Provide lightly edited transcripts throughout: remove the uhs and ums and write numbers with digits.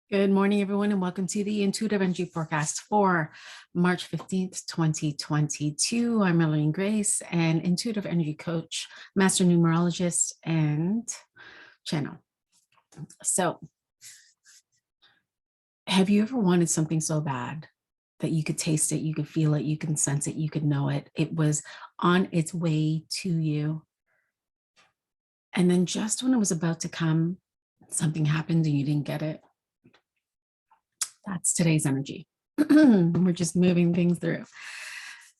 Good morning, everyone, and welcome to the Intuitive Energy Forecast for March 15th, 2022. I'm Arlene Grace, an intuitive energy coach, master numerologist, and channel. So, have you ever wanted something so bad that you could taste it, you could feel it, you can sense it, you could know it? It was on its way to you. And then just when it was about to come, something happened and you didn't get it. That's today's energy. We're just moving things through.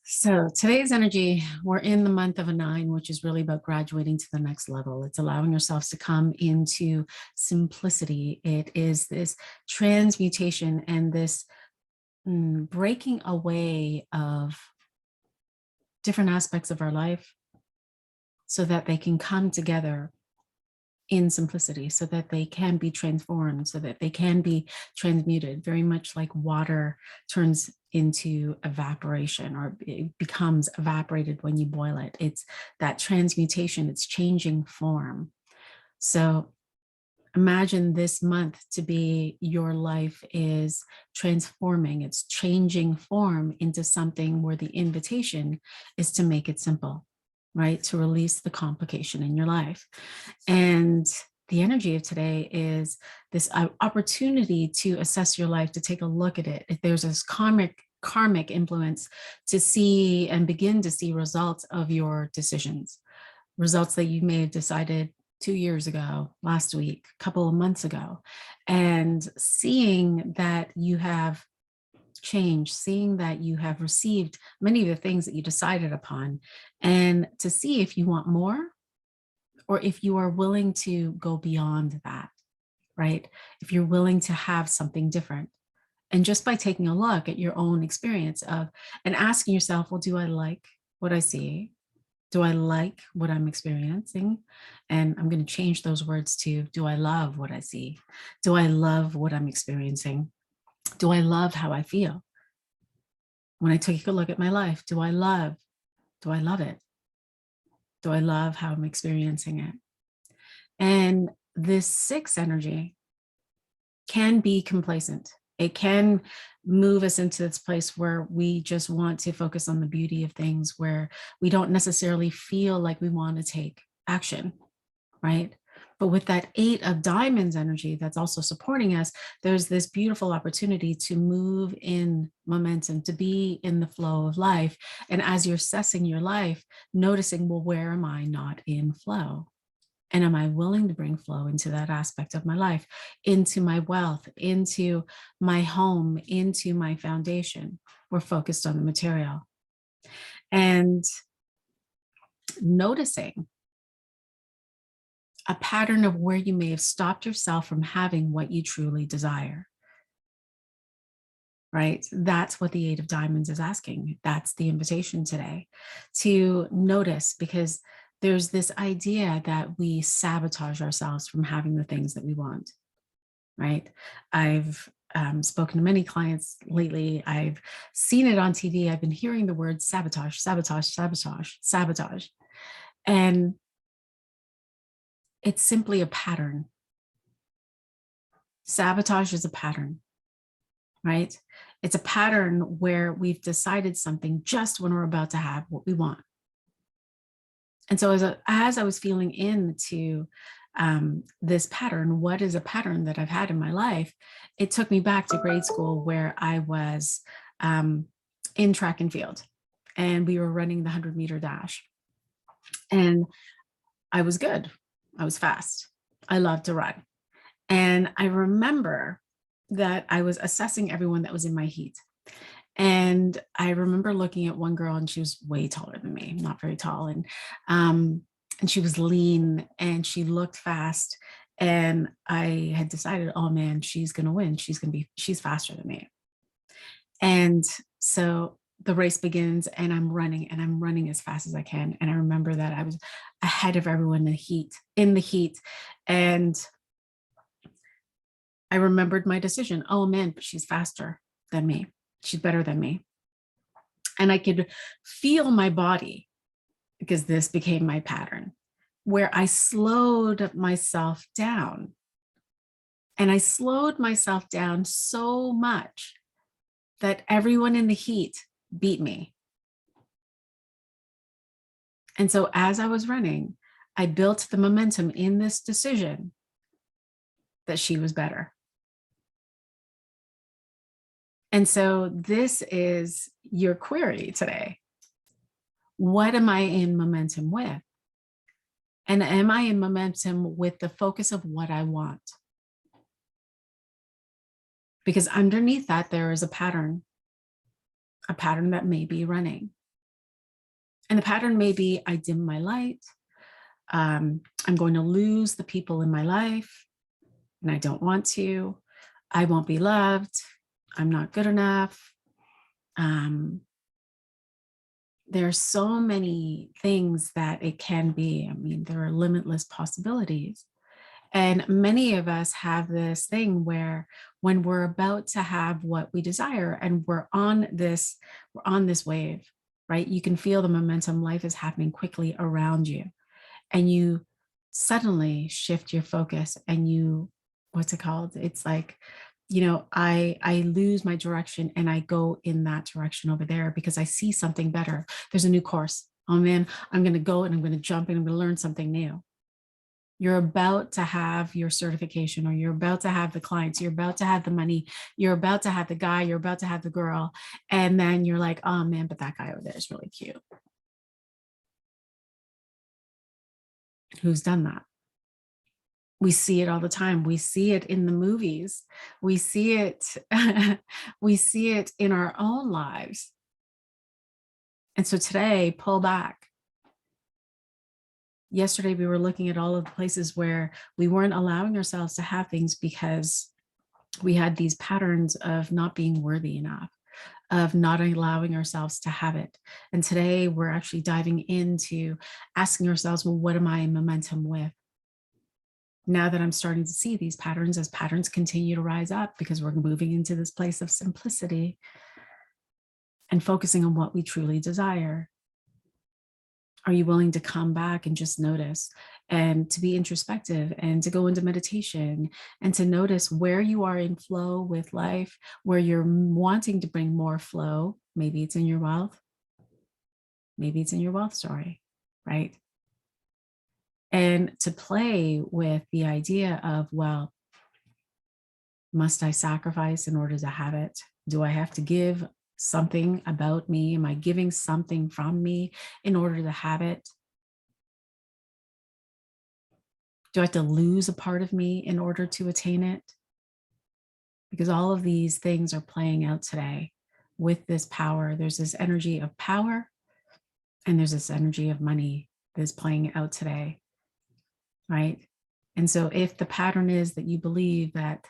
So today's energy, we're in the month of a 9, which is really about graduating to the next level. It's allowing ourselves to come into simplicity. It is this transmutation and this breaking away of different aspects of our life so that they can come together in simplicity, so that they can be transformed, so that they can be transmuted, very much like water turns into evaporation, or it becomes evaporated when you boil it. It's that transmutation, it's changing form. So imagine this month to be your life is transforming, it's changing form into something where the invitation is to make it simple, right? To release the complication in your life. And the energy of today is this opportunity to assess your life, to take a look at it. If there's this karmic influence, to see and begin to see results of your decisions, results that you may have decided 2 years ago, last week, a couple of months ago, and seeing that you have change, seeing that you have received many of the things that you decided upon, and to see if you want more or if you are willing to go beyond that, right? If you're willing to have something different. And just by taking a look at your own experience of and asking yourself, well, do I like what I see? Do I like what I'm experiencing? And I'm going to change those words to, do I love what I see? Do I love what I'm experiencing? Do I love how I feel? When I take a look at my life, do I love it? Do I love how I'm experiencing it? And this 6 energy can be complacent. It can move us into this place where we just want to focus on the beauty of things, where we don't necessarily feel like we want to take action, right? But with that 8 of diamonds energy that's also supporting us, there's this beautiful opportunity to move in momentum, to be in the flow of life. And as you're assessing your life, noticing, well, where am I not in flow? And am I willing to bring flow into that aspect of my life, into my wealth, into my home, into my foundation? We're focused on the material. And noticing a pattern of where you may have stopped yourself from having what you truly desire, right? That's what the 8 of diamonds is asking. That's the invitation today, to notice, because there's this idea that we sabotage ourselves from having the things that we want, right? I've spoken to many clients lately. I've seen it on TV. I've been hearing the word sabotage, sabotage, sabotage, sabotage. And it's simply a pattern. Sabotage is a pattern, right? It's a pattern where we've decided something just when we're about to have what we want. And so as I was feeling into this pattern, what is a pattern that I've had in my life? It took me back to grade school, where I was in track and field, and we were running the 100-meter dash. And I was good. I was fast. I loved to run. And I remember that I was assessing everyone that was in my heat. And I remember looking at one girl, and she was way taller than me, not very tall. And she was lean and she looked fast. And I had decided, oh man, she's going to win. She's faster than me. And so the race begins, and I'm running as fast as I can. And I remember that I was ahead of everyone in the heat. And I remembered my decision. Oh man, but she's faster than me. She's better than me. And I could feel my body, because this became my pattern, where I slowed myself down And I slowed myself down so much that everyone in the heat beat me. And so as I was running, I built the momentum in this decision that she was better. And so this is your query today. What am I in momentum with? And am I in momentum with the focus of what I want? Because underneath that, there is a pattern that may be running. And the pattern may be I dim my light. I'm going to lose the people in my life and I don't want to. I won't be loved. I'm not good enough. There are so many things that it can be. I mean, there are limitless possibilities. And many of us have this thing where when we're about to have what we desire and we're on this wave, right? You can feel the momentum, life is happening quickly around you. And you suddenly shift your focus and you, what's it called? It's like, I lose my direction and I go in that direction over there because I see something better. There's a new course. Oh man, I'm going to go and I'm going to jump and I'm going to learn something new. You're about to have your certification, or you're about to have the clients, you're about to have the money, you're about to have the guy, you're about to have the girl. And then you're like, oh man, but that guy over there is really cute. Who's done that? We see it all the time. We see it in the movies. We see it, we see it in our own lives. And so today, pull back. Yesterday, we were looking at all of the places where we weren't allowing ourselves to have things because we had these patterns of not being worthy enough, of not allowing ourselves to have it. And today we're actually diving into asking ourselves, well, what am I in momentum with? Now that I'm starting to see these patterns, as patterns continue to rise up, because we're moving into this place of simplicity and focusing on what we truly desire. Are you willing to come back and just notice, and to be introspective, and to go into meditation, and to notice where you are in flow with life, where you're wanting to bring more flow? Maybe it's in your wealth. Maybe it's in your wealth story, right? And to play with the idea of, well, must I sacrifice in order to have it? Do I have to give something about me? Am I giving something from me in order to have it? Do I have to lose a part of me in order to attain it? Because all of these things are playing out today with this power. There's this energy of power, and there's this energy of money that's playing out today, right? And so if the pattern is that you believe that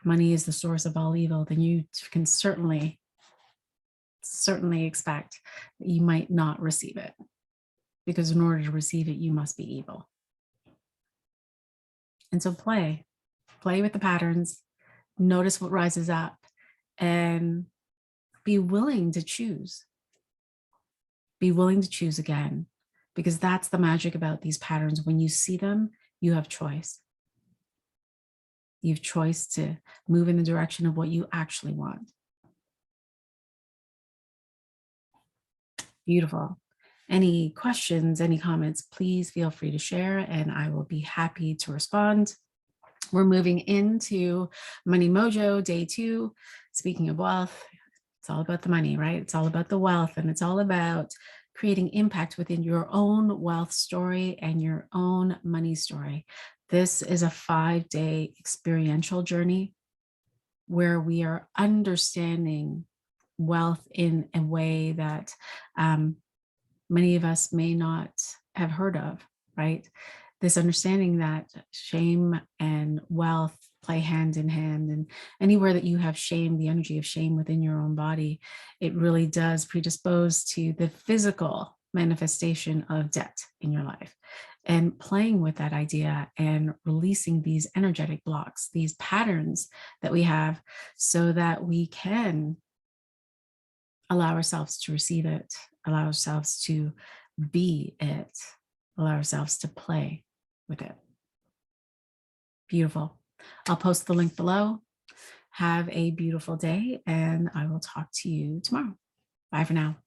money is the source of all evil, then you can certainly expect that you might not receive it, because in order to receive it, you must be evil. And so play with the patterns, notice what rises up, and be willing to choose. Be willing to choose again, because that's the magic about these patterns. When you see them, you have choice. You have choice to move in the direction of what you actually want. Beautiful. Any questions, any comments, please feel free to share, and I will be happy to respond. We're moving into Money Mojo, day 2. Speaking of wealth, it's all about the money, right? It's all about the wealth, and it's all about creating impact within your own wealth story and your own money story. This is a 5-day experiential journey where we are understanding wealth in a way that many of us may not have heard of, right? This understanding that shame and wealth play hand in hand, and anywhere that you have shame, the energy of shame within your own body, it really does predispose to the physical manifestation of debt in your life. And playing with that idea and releasing these energetic blocks, these patterns that we have, so that we can allow ourselves to receive it, allow ourselves to be it, allow ourselves to play with it. Beautiful. I'll post the link below. Have a beautiful day, and I will talk to you tomorrow. Bye for now.